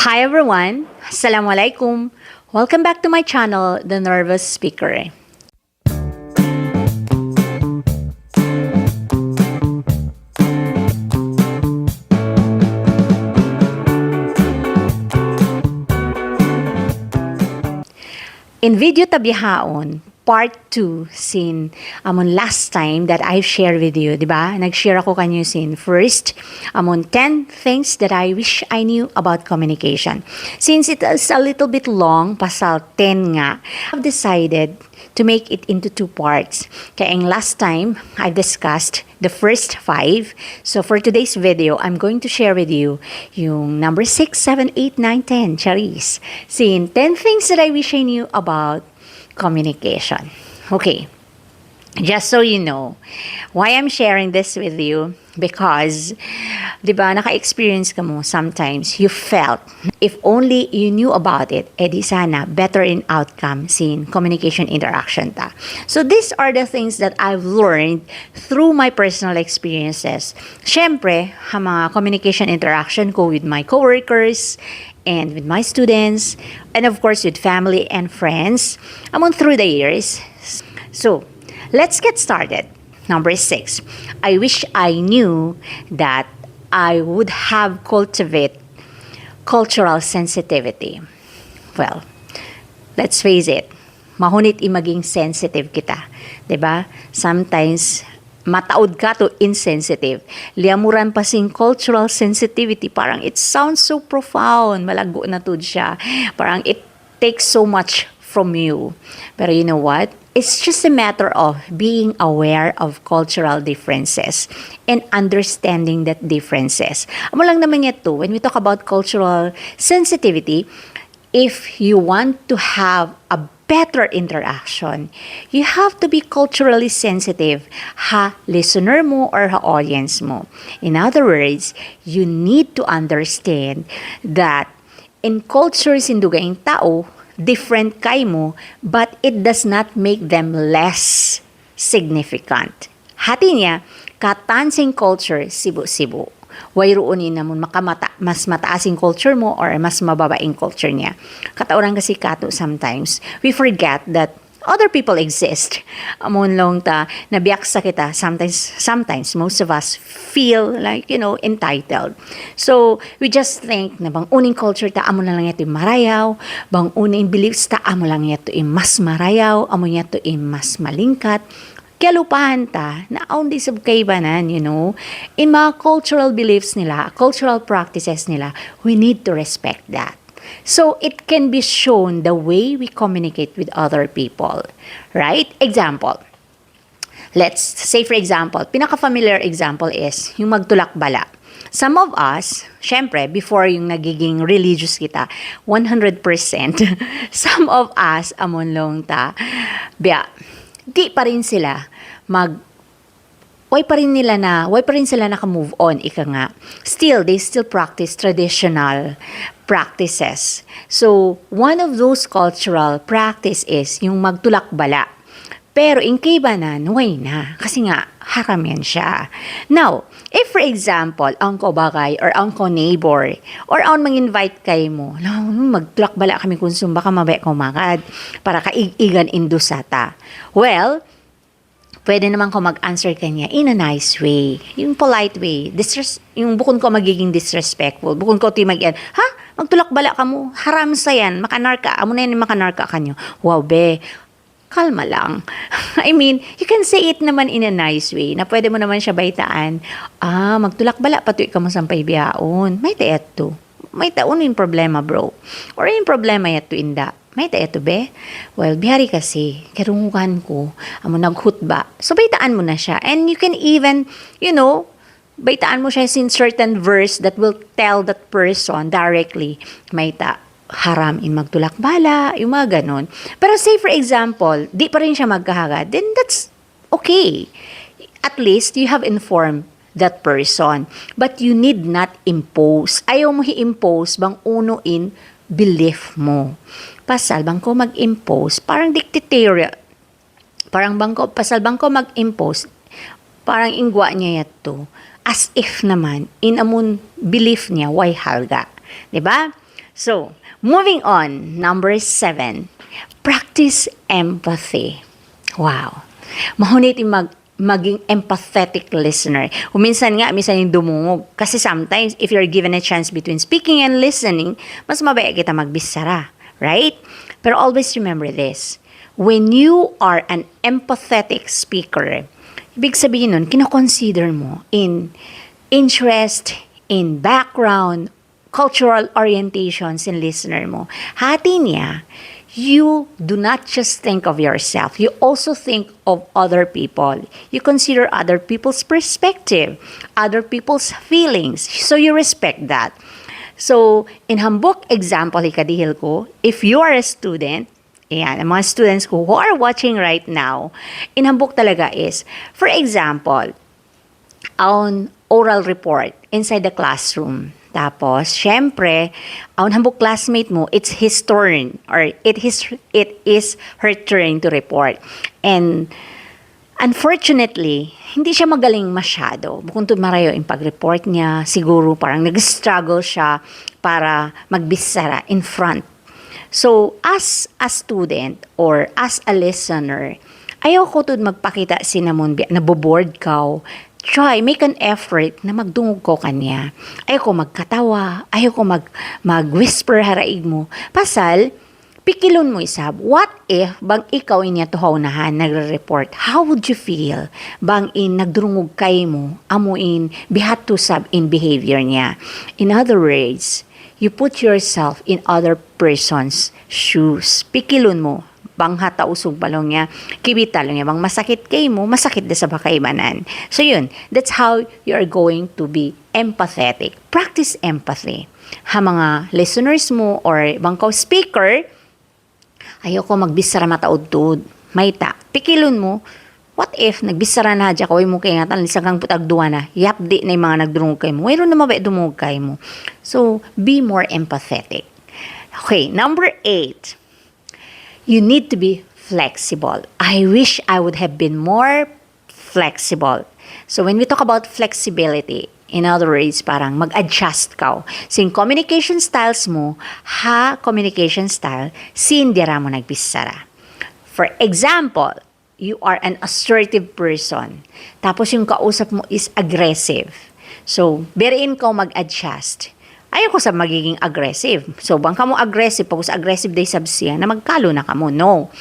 Hi everyone, Assalamualaikum. Welcome back to my channel, The Nervous Speaker. In video tabihaon, part 2 sin amon last time that I shared with you, di ba? Nag-share ako kanyo sin first amon 10 things that I wish I knew about communication. Since it is a little bit long, pasal 10 nga, I've decided to make it into 2 parts. Kaya last time, I discussed the first 5. So for today's video, I'm going to share with you yung number 6, 7, 8, 9, 10, Charis. Sin 10 things that I wish I knew about communication. Okay. Just so you know, why I'm sharing this with you, because, di ba, naka-experience ka mo, sometimes you felt, if only you knew about it, edi sana, better in outcome sin communication interaction ta. So these are the things that I've learned through my personal experiences. Siyempre, mga communication interaction ko with my coworkers, and with my students, and of course with family and friends, through the years. So, let's get started. Number 6, I wish I knew that I would have cultivate cultural sensitivity. Well, let's face it, mahunit maging sensitive kita. 'Di ba? Sometimes, mataod ka to insensitive. Liamuran pa sing cultural sensitivity. Parang it sounds so profound. Malago na to siya. Parang it takes so much from you. Pero you know what? It's just a matter of being aware of cultural differences and understanding that differences. Amo lang naman yan to, when we talk about cultural sensitivity, if you want to have a better interaction, you have to be culturally sensitive, listener mo or audience mo. In other words, you need to understand that in cultures in dugaing tao, different kay mo, but it does not make them less significant. Hati niya, katansing culture, sibu-sibu. Wayroon namon mas mataasing culture mo or mas mababaing culture niya. Katauran kasi kato sometimes, we forget that other people exist. Amon long ta, nabiyak sa kita, sometimes, most of us feel like, entitled. So, we just think na bang uning culture ta, amo na lang yato marayaw, bang uning beliefs ta, amo lang yato mas marayaw, amo yato mas malingkat. Kaya lupahan ta, na only subkaibanan, in mga cultural beliefs nila, cultural practices nila, we need to respect that. So, it can be shown the way we communicate with other people. Right? Example. Let's say, for example, pinaka-familiar example is yung magtulak-bala. Some of us, syempre, before yung nagiging religious kita, 100%, some of us, amon long ta, di pa rin sila why pa rin sila naka-move on, ika nga. Still, they still practice traditional practices. So, one of those cultural practice is yung magtulak-bala. Pero in kaibanan, why na? Kasi nga, haram yan siya. Now, if for example, ang ko bagay or ang ko neighbor or ang mang-invite kay mo, magtulak-bala kami kung baka mabaya kumakad para kaigigan indusata. Well, pwede naman ko mag-answer kanya in a nice way. Yung polite way. Yung bukod ko magiging disrespectful. Bukod ko mag-yan, magtulak-bala ka mo. Haram sa yan. Makanarka. Amo na yan makanarka kanyo. Wow, be. Kalma lang. I mean, you can say it naman in a nice way. Na pwede mo naman siya baitaan. Magtulak-bala. Patuloy ka mo sampay biyaon. May taet to. May taon yung problema, bro. Or yung problema yato inda. May taeto be? Well, bihari kasi, karungukan ko, amo naghutba. So, baitaan mo na siya. And you can even, baitaan mo siya in certain verse that will tell that person directly, may haram in magtulak-bala, yung mga ganon. Pero say for example, di pa rin siya magkahagad, then that's okay. At least, you have informed that person. But you need not impose. Ayaw mo i-impose bang unuin belief mo. Pasal bang ko mag-impose, parang dictatorial. Pasal bang ko mag-impose, parang ingwa niya yato. As if naman, in amun belief niya, why halga. Diba? So, moving on, number 7, practice empathy. Wow. Mahunit yung maging empathetic listener. Minsan yung dumungog. Kasi sometimes, if you're given a chance between speaking and listening, mas mabaya kita magbisara. Right? Pero always remember this. When you are an empathetic speaker, ibig sabihin nun, kinoconsider mo in interest, in background, cultural orientations in listener mo. Hati niya, you do not just think of yourself. You also think of other people. You consider other people's perspective, other people's feelings. So you respect that. So, in hambok example, ikadihil ko, if you are a student, ayan, ang mga students ko who are watching right now, in hambok talaga is, for example, on oral report inside the classroom. Tapos, syempre, ang hambok classmate mo, it's his turn or it is her turn to report. And unfortunately, hindi siya magaling masyado. Bukod marayo yung pag-report niya, siguro parang nag-struggle siya para magbisara in front. So, as a student or as a listener, ayaw ko to magpakita sinamon naboboard ka. Try, make an effort na magdungog ko kanya. Ayaw ko magkatawa, ayaw ko mag-whisper haraig mo. Pasal, pikilon mo isab, what if bang ikaw inya tuhawnahan nagre-report? How would you feel bang in nagdurungog kay mo, amo in bihat to sab in behavior niya? In other words, you put yourself in other person's shoes. Pikilon mo, bang hata usog balong niya, kibitalo niya, bang masakit kay mo, masakit na sa bakaibanan. So yun, that's how you are going to be empathetic. Practice empathy. Ha mga listeners mo or bang speaker, ayoko magbisara mataod-tuod. Mayta, pikilon mo, what if nagbisara na dya kaway mo kay nga lisang kang putagduwa na, yapdi na yung mga nagdurungog kay mo. Mayroon na mabay dumungog kay mo. So, be more empathetic. Okay, number 8. You need to be flexible. I wish I would have been more flexible. So, when we talk about flexibility, in other words, parang mag-adjust ka. Sing communication styles mo, communication style, sindira mo nagbisara. For example, you are an assertive person. Tapos yung kausap mo is aggressive. So, berein ka mag-adjust. Ayaw ko sa magiging aggressive. So, bang ka mo aggressive, pagkos aggressive day sabsiya, na magkalo na ka mo. No.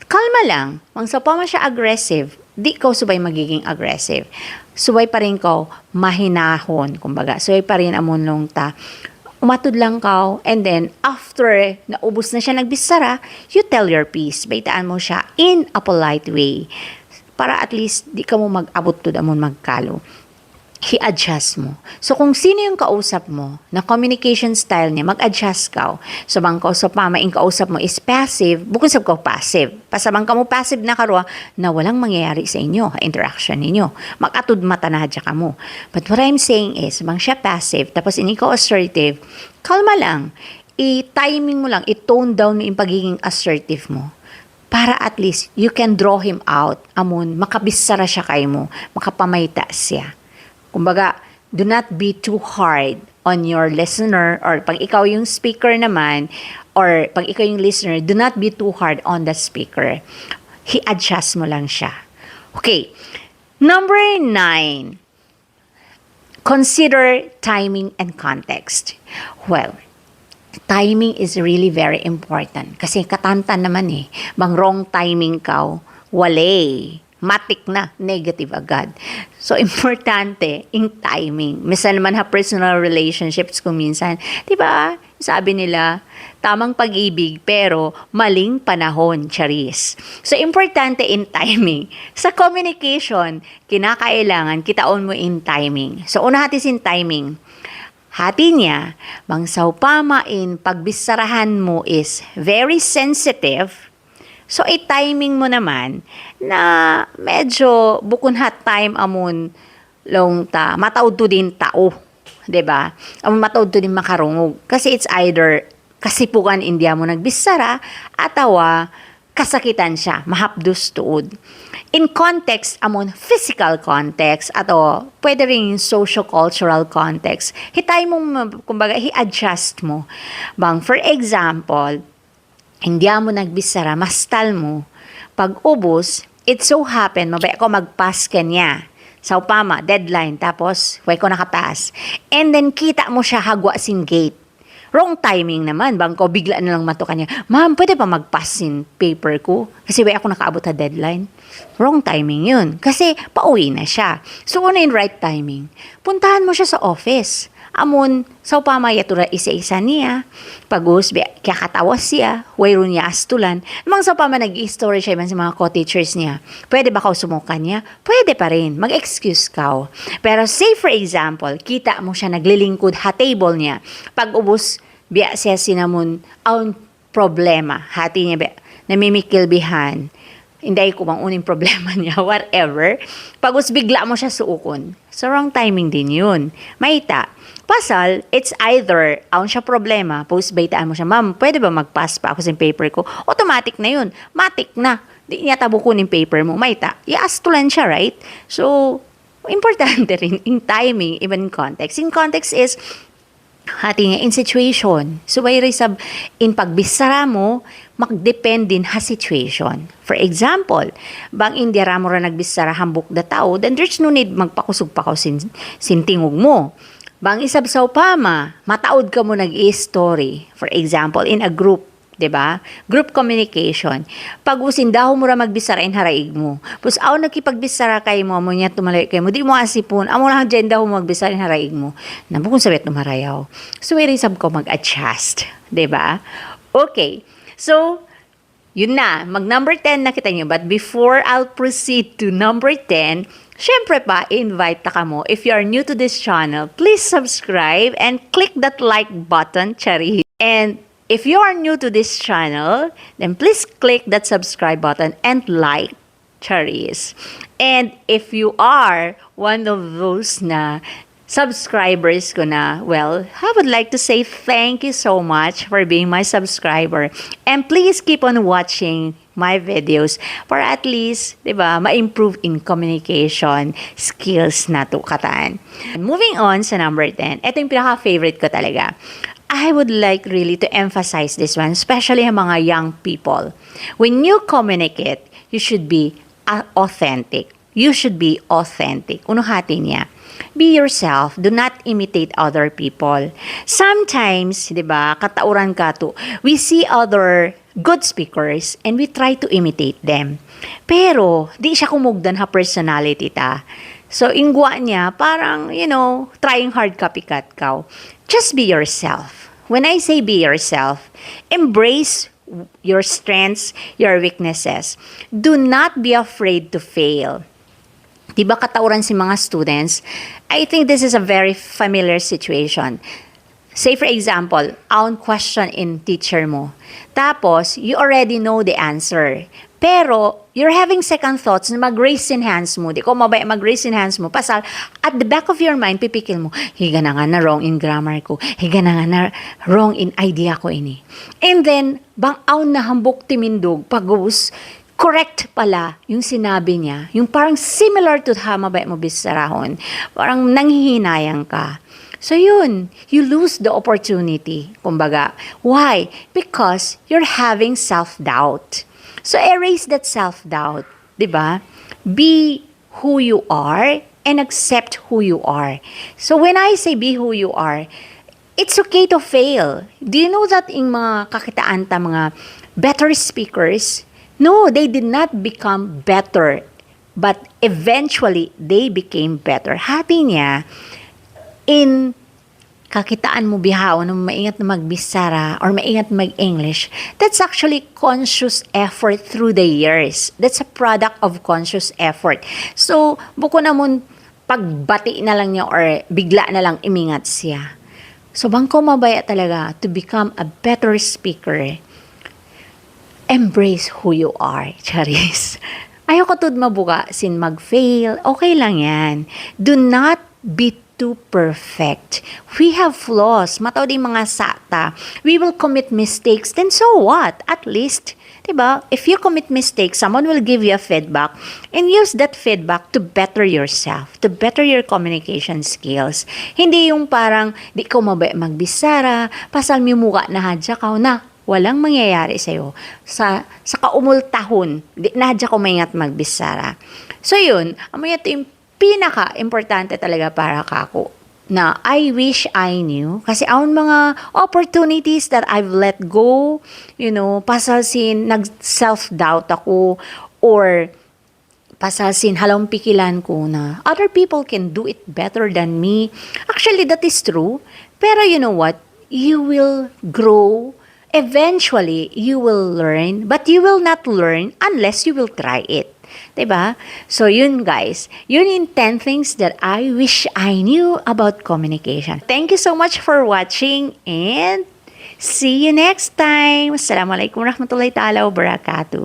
Kalma lang. Mang sa pa siya aggressive, di ka subay magiging aggressive. Subay pa rin ka mahinahon, kumbaga. Subay pa rin amon long ta. Umatod lang ka, and then, after naubos na siya nagbisara, you tell your piece. Baitaan mo siya in a polite way. Para at least, di ka mo mag-abot to damon magkalo. I-adjust mo. So, kung sino yung kausap mo, na communication style niya, mag-adjust ka. So, bang kausap maing kausap mo is passive, bukod sa ka passive. Pasabang ka mo passive na karwa, na walang mangyayari sa inyo, interaction ninyo. Mag-atud mata na hadya ka mo. But what I'm saying is, bang siya passive, tapos ini ka assertive, kalma lang. I-timing mo lang, i-tone down mo yung pagiging assertive mo. Para at least, you can draw him out. Amon, makabisara siya kay mo, makapamayta siya. Kumbaga, do not be too hard on your listener, or pag ikaw yung speaker naman, or pag ikaw yung listener, do not be too hard on the speaker. I-adjust mo lang siya. Okay. Number 9. Consider timing and context. Well, timing is really very important. Kasi katantan naman bang wrong timing ka, wale. Matik na, negative agad. So, importante, yung timing. Minsan naman personal relationships kung minsan, di ba, sabi nila, tamang pag-ibig, pero maling panahon, charis. So, importante in timing. Sa communication, kinakailangan, kitaon mo in timing. So, una hatis in timing. Hati niya, bang saupama in pagbisarahan mo is very sensitive. So, timing mo naman na medyo bukun hat time amon long ta, mataod to din tao. 'Di ba? Amon mataod to din makarungog. Kasi it's either kasipukan India mo nagbisara, atawa kasakitan siya, mahapdos tuod. In context, amon physical context, ato pwede rin socio-cultural context. Hitay mong, kumbaga, i-adjust mo. Bang, for example, hindi mo nagbisara, mastal mo. Pag ubos, it so happen, mabaya ko mag-pass kanya. Sa upama, deadline, tapos, way ko nakapass. And then, kita mo siya hagwa sin gate. Wrong timing naman. Bangko, bigla na lang matukan niya. Ma'am, pwede pa mag-pass sin paper ko? Kasi way ako nakaabot sa deadline. Wrong timing yun. Kasi pauwi na siya. So, ano yung right timing? Puntahan mo siya sa office. Amon, sa upama yatura isa-isa niya. Pag-us, kaya katawas siya. Wayro niya astulan. Namang sa upama nag-i-story siya man sa mga co-teachers niya. Pwede ba ka sumukan niya? Pwede pa rin. Mag-excuse ka. Pero say for example, kita mo siya naglilingkod ha table niya. Pag-ubos, biya siya sinamon ang problema. Hati niya biya. Namimikilbihan. Hindi ko bang uning problema niya, whatever. Pag-us bigla mo siya suukon. So, wrong timing din yun. Maita. Pasal, it's either, aun siya problema, post-baitaan mo siya, ma'am, pwede ba mag-pass pa ako sa paper ko? Automatic na yun. Matik na. Di niya tabukunin paper mo. Maita. I-astulan siya, right? So, importante rin in timing, even in context. In context is, hati nga in situation. So, way sab in pagbisara mo, magdepend din ha situation. For example, bang hindi mo ra nagbisara hambuk da tao, then there's no need magpakusog pa ko sin tingog mo. Bang isab sa upama, mataod ka mo nag-i-story. For example, in a group, 'di ba? Group communication. Pag usin daw mo ra magbisara in haraig mo. Pus aw nagkipagbisara kay mo niya tumalay kay mo, di mo asipon. Amo lang dyan daw mo magbisara in haraig mo. Namo kung sabet numarayaw. So where sab ko mag-adjust, 'di ba? Okay. So yun na, mag number 10 na kita nyo. But before I'll proceed to number 10, syempre pa, invite ka mo. If you are new to this channel, please subscribe and click that like button, Chari. And if you are new to this channel, then please click that subscribe button and like, Charis. And if you are one of those na subscribers ko na, well, I would like to say thank you so much for being my subscriber. And please keep on watching my videos para at least, di ba, ma-improve in communication skills na to kataan. Moving on sa number 10, ito yung pinaka-favorite ko talaga. I would like really to emphasize this one, especially ang mga young people. When you communicate, you should be authentic. You should be authentic. Unuhati niya. Be yourself. Do not imitate other people. Sometimes, di ba, katauran ka to, we see other good speakers and we try to imitate them. Pero, di siya kumugdan ha personality ta. So, ingwa niya, parang, trying hard copycat ka. Just be yourself. When I say be yourself, embrace your strengths, your weaknesses. Do not be afraid to fail. Diba katauran si mga students? I think this is a very familiar situation. Say for example, ang question in teacher mo. Tapos, you already know the answer. Pero, you're having second thoughts na mag-raise in hands mo. Di ko mabay mag-raise in hands mo. Pasal, at the back of your mind, pipikil mo, higa na nga na wrong in grammar ko. Higa na nga na wrong in idea ko ini. And then, bang aw na hambok timindog, pag-us, correct pala yung sinabi niya. Yung parang similar to hama ba mo bisarahon. Parang nanghihinayang ka. So yun, you lose the opportunity. Kumbaga, why? Because you're having self-doubt. So erase that self-doubt. Diba? Be who you are and accept who you are. So when I say be who you are, it's okay to fail. Do you know that in mga kakitaan ta, mga better speakers, no, they did not become better, but eventually they became better. Hati niya, in kakitaan mo bihawon ng maingat na magbisara or maingat na mag-English, that's actually conscious effort through the years. That's a product of conscious effort. So, buko namon pagbati na lang niya or bigla na lang imingat siya. So, bangko mabaya talaga to become a better speaker. Embrace who you are, Charis. Ayokotud mabuka sin mag-fail. Okay lang yan. Do not be too perfect. We have flaws. Mataw din mga sata. We will commit mistakes. Then so what? At least, 'Diba? If you commit mistakes, someone will give you a feedback and use that feedback to better yourself, to better your communication skills. Hindi yung parang di ko magbisara, pasal mi muka na hadya ka na walang mangyayari sa'yo. Sa kaumultahon, di na hadya ko maingat magbisara. So yun, amaya ito yung pinaka-importante talaga para kako na I wish I knew kasi ang mga opportunities that I've let go, pasalsin nag-self-doubt ako or pasalsin halong pikilan ko na other people can do it better than me. Actually, that is true. Pero you know what? You will grow. Eventually, you will learn. But you will not learn unless you will try it. 'Di ba? So yun guys, yun yung 10 things that I wish I knew about communication. Thank you so much for watching and see you next time. Assalamualaikum warahmatullahi taala wabarakatuh.